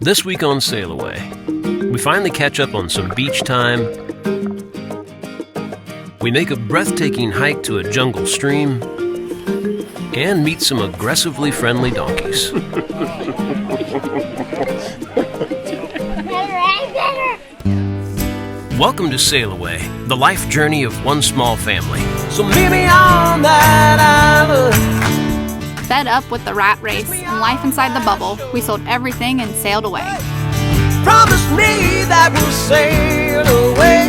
This week on SailAway, we finally catch up on some beach time. We make a breathtaking hike to a jungle stream and meet some aggressively friendly donkeys. Welcome to SailAway, the life journey of one small family. So meet me on that island. Fed up with the rat race and life inside the bubble, we sold everything and sailed away. Promise me that we'll sail away.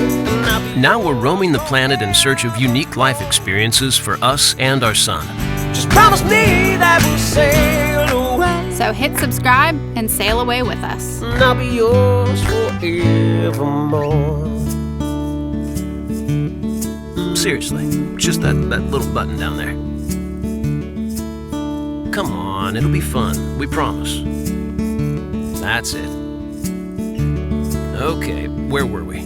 Now we're roaming the planet in search of unique life experiences for us and our son. Just promise me that we'll sail away. So hit subscribe and sail away with us. And I'll be yours forevermore. Seriously, just that little button down there. Come on, it'll be fun, we promise. That's it. Okay, where were we?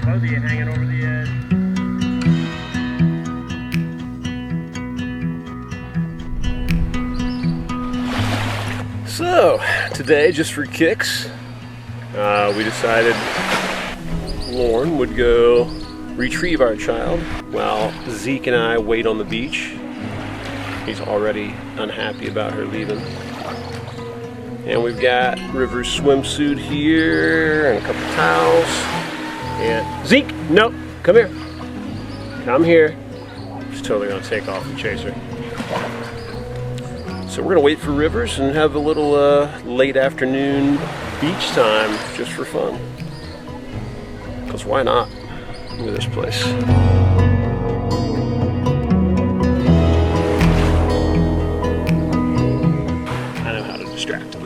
Mosey hanging over the edge. So, today, just for kicks, we decided Lauren would go retrieve our child while Zeke and I wait on the beach. He's already unhappy about her leaving. And we've got River's swimsuit here and a couple towels. And Zeke, no, come here. Come here. She's totally gonna take off and chase her. So we're gonna wait for Rivers and have a little late afternoon beach time just for fun. Because why not? Look at this place. I know how to distract them.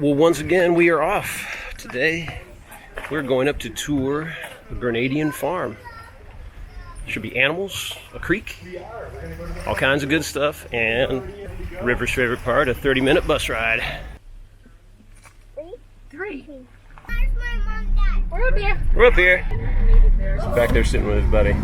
Well, once again, we are off. Today, we're going up to tour the Grenadian farm. Should be animals, a creek, all kinds of good stuff, and River's favorite part, a 30-minute bus ride. 3. Where's my mom, Dad? We're up here. We're up here. He's back there sitting with his buddy.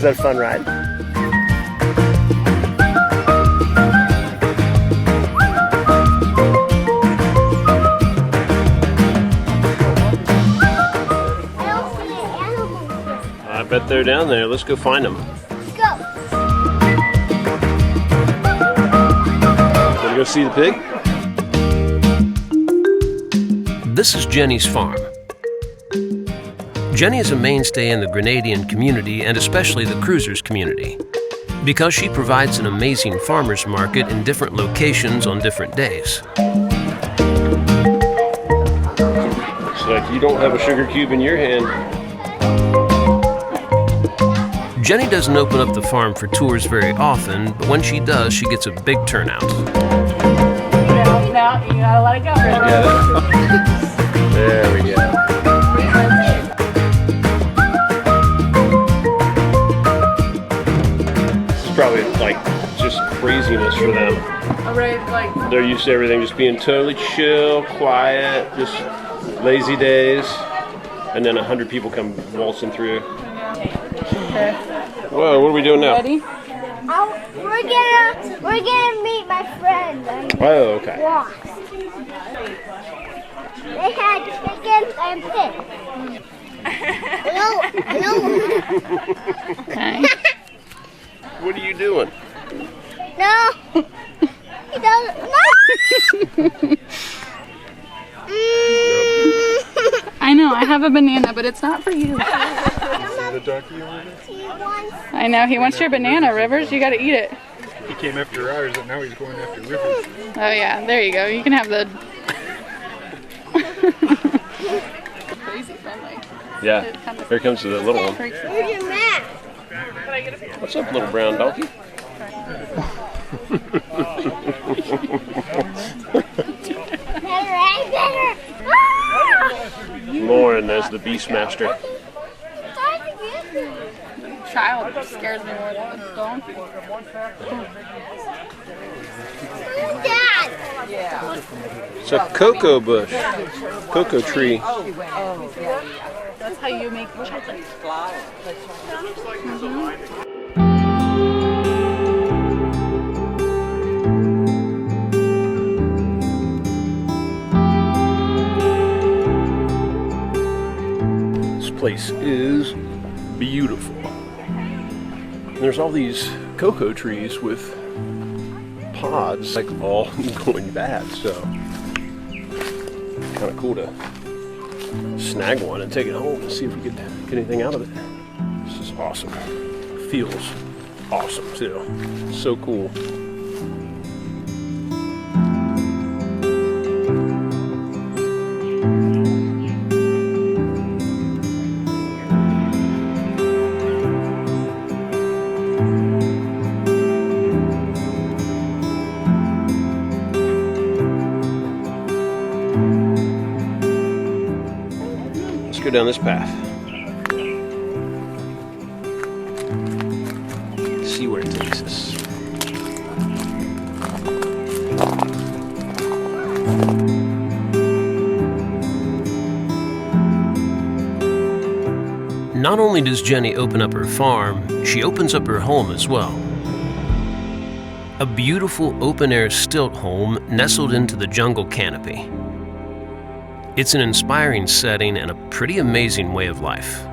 Was that a fun ride? I don't see an animal here. I bet they're down there. Let's go find them. Let's go. Want to go see the pig? This is Jenny's farm. Jenny is a mainstay in the Grenadian community and especially the cruisers community because she provides an amazing farmers market in different locations on different days. Looks like you don't have a sugar cube in your hand. Jenny doesn't open up the farm for tours very often, but when she does, she gets a big turnout. Now you gotta let it go. There we go. This is probably like just craziness for them. Alright, like They're used to everything just being totally chill, quiet, just lazy days, and then 100 people come waltzing through. Whoa, what are we doing now? ready? We're gonna meet my friend. Oh, okay. Walk. They had chickens and pigs. No. Okay. What are you doing? No. He doesn't. No. I know, I have a banana, but it's not for you. I know, he wants your banana, Rivers. You gotta eat it. He came after ours, and now he's going after Rivers. Oh yeah, there you go. You can have the crazy friendly. Yeah, here comes the little one. Where's your map? What's up, little brown donkey? Better. Ah! Lauren as the Beastmaster. Child scares me more than the donkey. Dad. It's a cocoa bush, cocoa tree. That's how you make chocolate. This place is beautiful. There's all these cocoa trees with pods like all going bad, so kind of cool to snag one and take it home and see if we could get anything out of it. This is awesome. Feels awesome too. So cool. Go down this path. See where it takes us. Not only does Jenny open up her farm, she opens up her home as well. A beautiful open-air stilt home nestled into the jungle canopy. It's an inspiring setting and a pretty amazing way of life.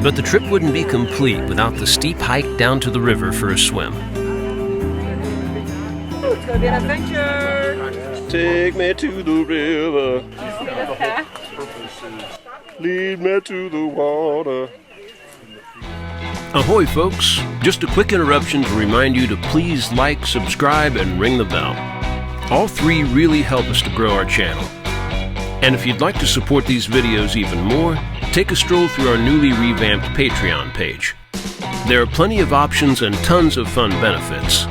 But the trip wouldn't be complete without the steep hike down to the river for a swim. It's gonna be an adventure. Take me to the river. Lead me to the water. Ahoy, folks. Just a quick interruption to remind you to please like, subscribe, and ring the bell. All three really help us to grow our channel. And if you'd like to support these videos even more, take a stroll through our newly revamped Patreon page. There are plenty of options and tons of fun benefits,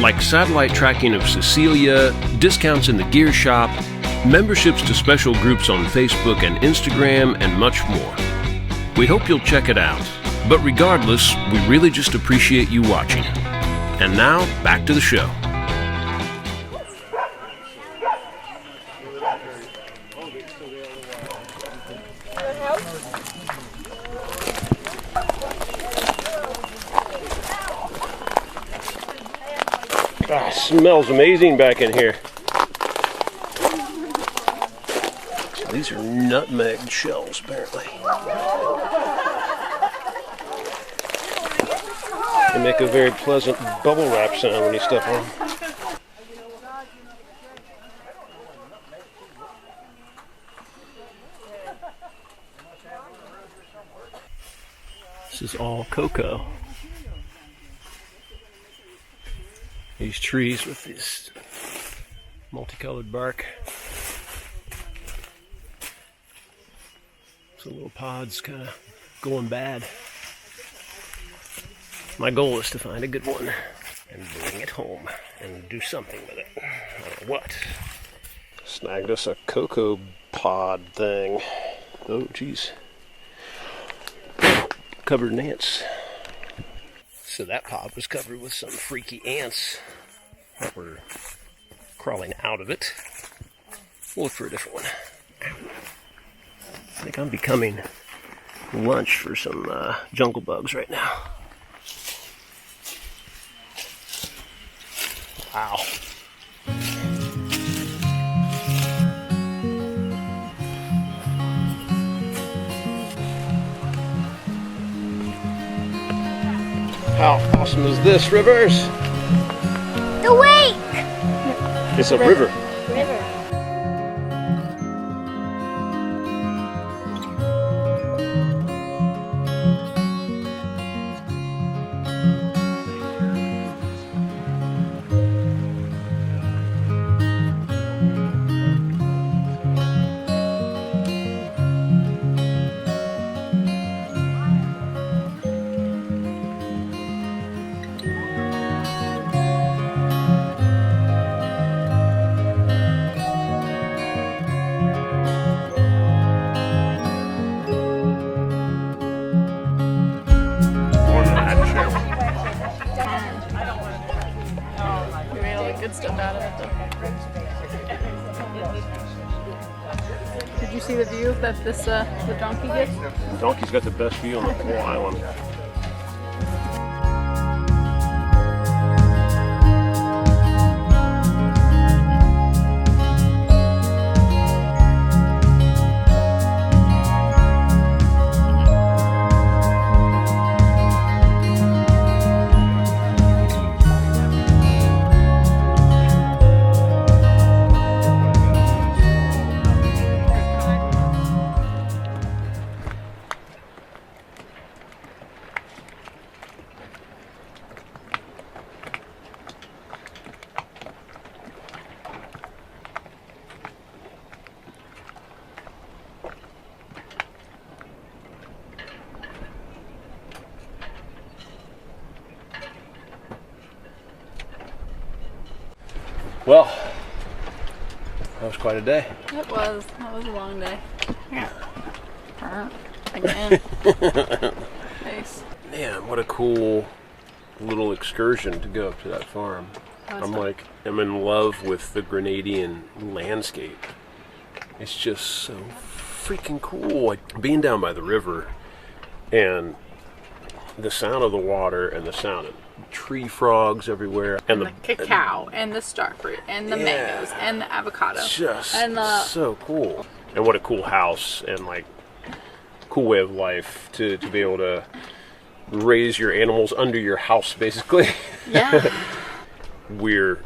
like satellite tracking of Cecilia, discounts in the gear shop, memberships to special groups on Facebook and Instagram, and much more. We hope you'll check it out, but regardless, we really just appreciate you watching. And now, back to the show. Ah, smells amazing back in here. These are nutmeg shells, apparently. They make a very pleasant bubble wrap sound when you step on them. This is all cocoa. These trees with this multicolored bark. So little pods kind of going bad. My goal is to find a good one and bring it home and do something with it. I don't know what. Snagged us a cocoa pod thing. Oh, geez. Covered in ants. So that pod was covered with some freaky ants that were crawling out of it. We'll look for a different one. I think I'm becoming lunch for some jungle bugs right now. Wow. How awesome is this, Rivers? The wake! It's a river. River. You made all the good stuff out of it, though. Did you see the view that this the donkey gets? The donkey's got the best view on the whole island. Well, that was quite a day. It was. That was a long day. Again. Nice. Man, what a cool little excursion to go up to that farm. I'm in love with the Grenadian landscape. It's just so freaking cool. Like being down by the river and the sound of the water and the sound of tree frogs everywhere And the cacao and the starfruit and the mangoes and the avocado. Just and so cool. And what a cool house and like cool way of life to be able to raise your animals under your house basically. Yeah. We're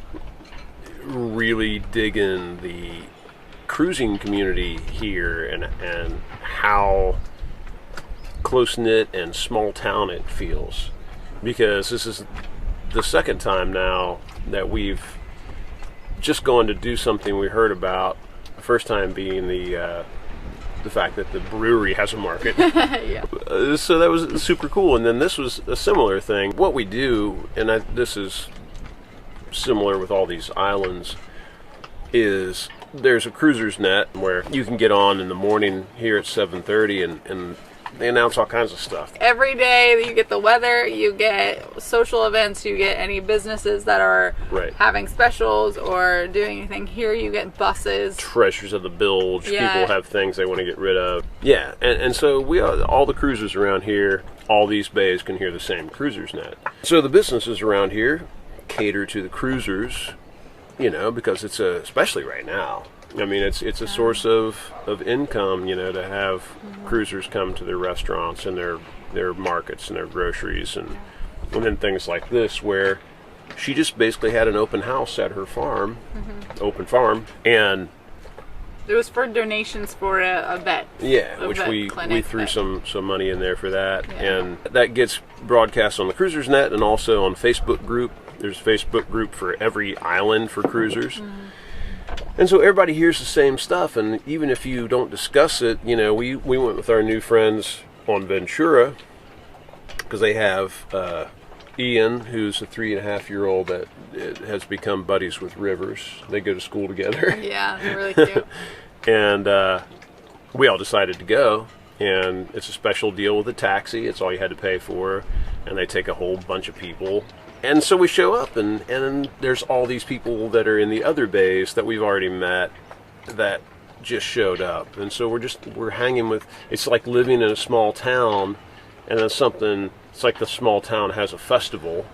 really digging the cruising community here and how close-knit and small town it feels, because this is the second time now that we've just going to do something we heard about. The first time being the fact that the brewery has a market. Yeah. So that was super cool. And then this was a similar thing. What we do, and this is similar with all these islands, is there's a cruiser's net where you can get on in the morning here at 7:30 and they announce all kinds of stuff. Every day you get the weather, you get social events, you get any businesses that are having specials or doing anything. Here you get buses. Treasures of the Bilge. Yeah. People have things they want to get rid of. Yeah, and so all the cruisers around here, all these bays can hear the same cruiser's net. So the businesses around here cater to the cruisers, because it's especially right now. I mean, it's a source of income, to have cruisers come to their restaurants and their markets and their groceries and then things like this, where she just basically had an open house at her farm, open farm, and it was for donations for a vet. Yeah, which we threw some money in there for that, and that gets broadcast on the Cruisers Net and also on Facebook group. There's a Facebook group for every island for cruisers. And so everybody hears the same stuff, and even if you don't discuss it, we went with our new friends on Ventura, because they have Ian, who's a 3.5-year-old that has become buddies with Rivers. They go to school together. Yeah, they're really cute. And we all decided to go, and it's a special deal with a taxi. It's all you had to pay for, and they take a whole bunch of people. And so we show up, and there's all these people that are in the other bays that we've already met that just showed up. And so we're hanging with, it's like living in a small town, and then it's like the small town has a festival,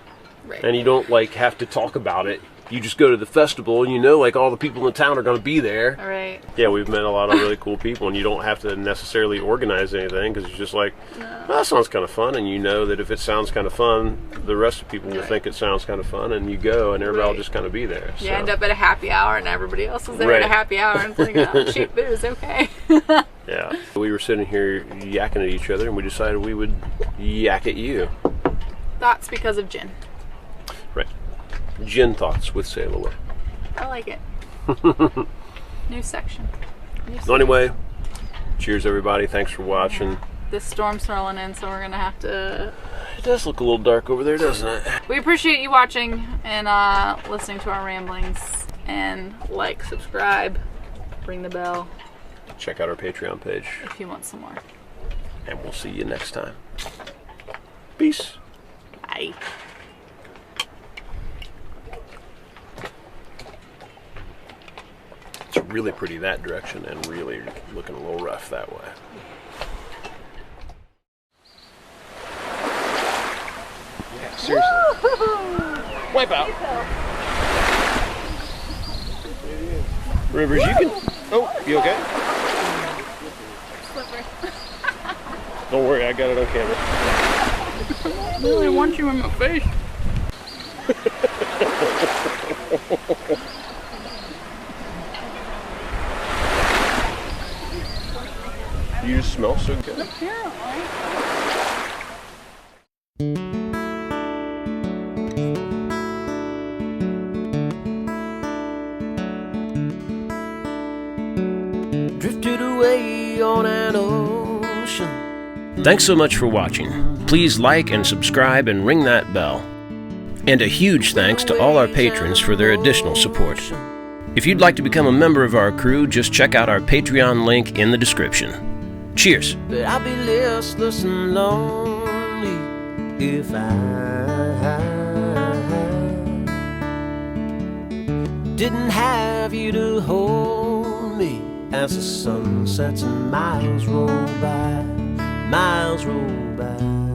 and you don't have to talk about it. You just go to the festival, and all the people in the town are going to be there. Right. Yeah, we've met a lot of really cool people, and you don't have to necessarily organize anything, because it's just well, that sounds kind of fun, and that if it sounds kind of fun, the rest of people will think it sounds kind of fun, and you go, and everybody will just kind of be there. You end up at a happy hour, and everybody else is there at a happy hour, and it's like, oh, cheap booze, okay. Yeah. We were sitting here yakking at each other, and we decided we would yak at you. That's because of gin. Right. Gin Thoughts with SailAway. I like it. New section. So anyway, cheers everybody. Thanks for watching. Yeah. This storm's rolling in, so we're going to have to... It does look a little dark over there, doesn't it? We appreciate you watching and listening to our ramblings. And subscribe, ring the bell. Check out our Patreon page if you want some more. And we'll see you next time. Peace. Bye. It's really pretty that direction and really looking a little rough that way. Yeah, seriously. Wipe out. Rivers, you can... Oh, you okay? Slippery. Don't worry, I got it on camera. I really want you in my face. You just smell so good. Apparently. Drifted away on an ocean. Thanks so much for watching. Please like and subscribe and ring that bell. And a huge thanks to all our patrons for their additional support. If you'd like to become a member of our crew, just check out our Patreon link in the description. Cheers. But I'll be listless and lonely if I didn't have you to hold me as the sun sets and miles roll by, miles roll by.